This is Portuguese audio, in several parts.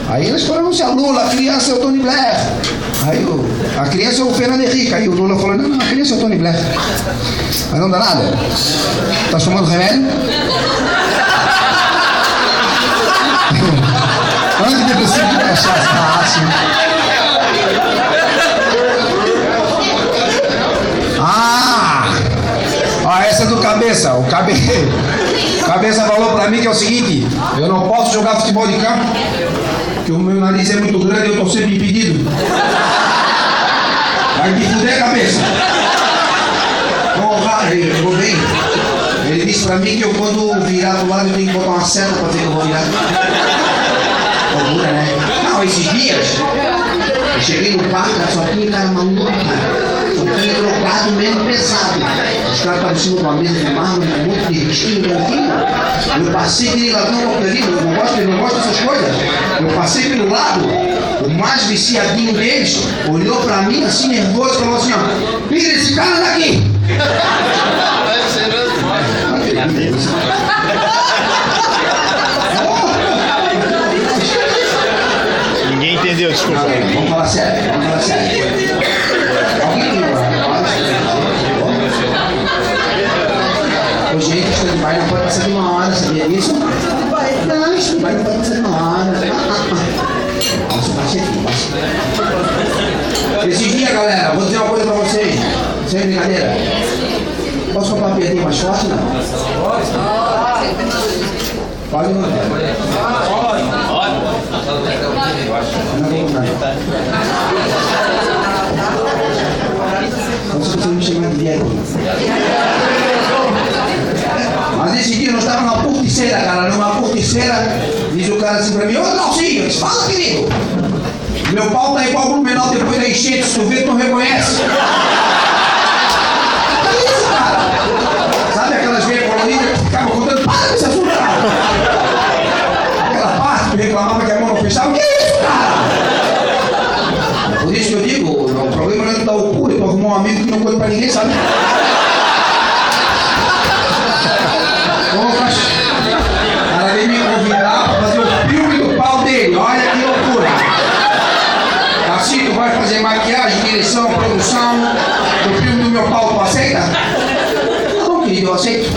Aí eles foram anunciar, Lula, a criança é o Tony Blair. Aí a criança é o Fernando Henrique. Aí o Lula falou, não, a criança é o Tony Blair. Mas não dá nada. Tá tomando remédio? Antidepressivo de cachaça, assim. Essa é do Cabeça. O Cabeça falou pra mim que é o seguinte: eu não posso jogar futebol de campo, porque o meu nariz é muito grande e eu tô sempre impedido. Vai te fuder, Cabeça. Porra, ele vou bem. Ele disse pra mim que eu, quando virar do lado, eu tenho que botar uma seta pra ver que eu vou virar. Loucura, né? Não, esses dias eu cheguei no parque, só tinha cara maluco, só tinha trocado mesmo pesado. Os caras estavam em cima de uma mesa de mármore, um monte de risquinho, eu passei aquele ladrão, eu não gosto dessas coisas. Eu passei pelo lado, o mais viciadinho deles olhou pra mim assim, nervoso, e falou assim, ó, tira esse cara daqui! Ninguém entendeu, desculpa. Vamos falar sério, O jeito de stand-by não pode passar de uma hora, sabia disso? Não, stand-by não pode passar de uma hora. Esse dia, galera, vou dizer uma coisa pra vocês, sem brincadeira. Posso comprar uma piadinha mais forte, não? Pode ou não? Pode. Não vou contar. Então, se você me chamar de viadinho. Mas esse dia nós estávamos numa corticeira, cara, numa corticeira, diz o cara assim pra mim, ô Dalcinho, eu disse, fala querido, meu pau tá igual pro menor depois da enchente, se tu vê, tu não reconhece. Que isso, cara? Sabe aquelas veias coloridas que ficavam contando, para desse assunto, cara. Aquela parte que reclamava que a mão não fechava, que isso, cara? Por isso que eu digo, o problema não é dar o cu, é tu arrumar um amigo que não conta pra ninguém, sabe? Ela veio me convidar para fazer o filme do pau dele. Olha que loucura. Assim, tu vai fazer maquiagem, direção, produção do filme do meu pau, tu aceita? Não, querido, eu aceito.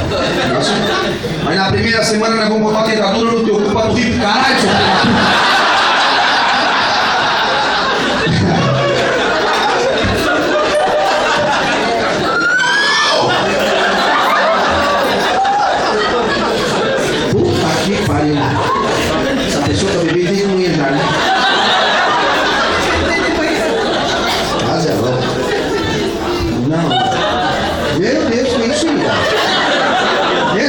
Mas na primeira semana nós vamos botar a tentadura no teu cu para tu rir pro caralho, seu filho. Essa pessoa tá bebendo desde manhã já, né? Mas é louco. Não. Meu Deus, que isso, filho?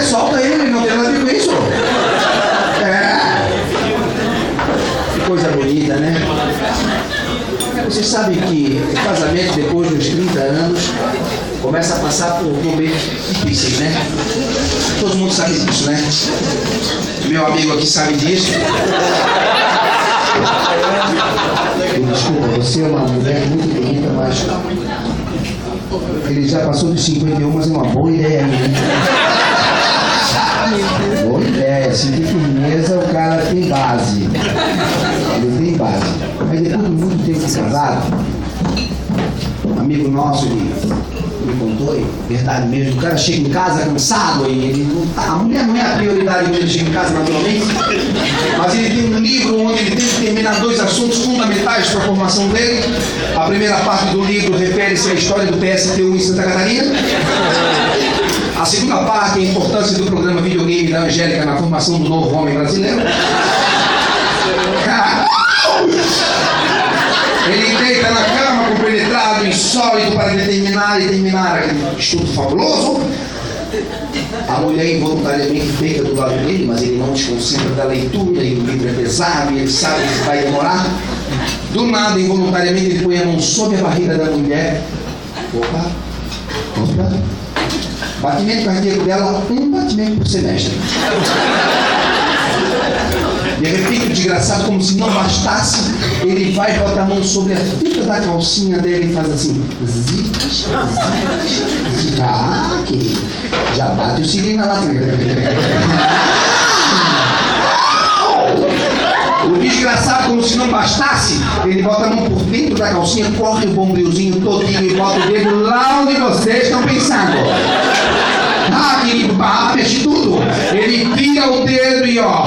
Solta ele, não tem nada a ver com isso. Que coisa bonita, né? Você sabe que o casamento, depois dos 30 anos, começa a passar por momentos difíceis, né? Todo mundo sabe disso, né? Meu amigo aqui sabe disso. Desculpa, você é uma mulher muito bonita, mas ele já passou dos 51, mas é uma boa ideia, né? Boa ideia, se de firmeza o cara tem base. Ele tem base. Mas depois de muito tempo de casado, um amigo nosso me contou, verdade mesmo, o cara chega em casa cansado e ele não tá, a mulher não é a prioridade quando ele chega em casa naturalmente, mas ele tem um livro onde ele tem que terminar 2 assuntos fundamentais para a formação dele. A primeira parte do livro refere-se à história do PSTU em Santa Catarina. A segunda parte é a importância do programa videogame da Angélica na formação do novo homem brasileiro. Ele deita na cama compenetrado, insólito, para determinar e terminar aquele estudo fabuloso. A mulher involuntariamente deita do lado dele, mas ele não desconcentra da leitura e o livro é pesado e ele sabe que vai demorar. Do nada, involuntariamente, ele põe a mão sobre a barriga da mulher. Opa! Batimento cardíaco dela, 1 batimento por semestre. De repente, o desgraçado, como se não bastasse, ele vai botar a mão sobre a fita da calcinha dele e faz assim. Ah, querido, já bate o sininho na latrina. O desgraçado, como se não bastasse, ele bota a mão por dentro da calcinha, corre o bombrilzinho todinho e bota o dedo lá onde vocês estão pensando. Ah, querido, mexe tudo. Ele tira o dedo e ó.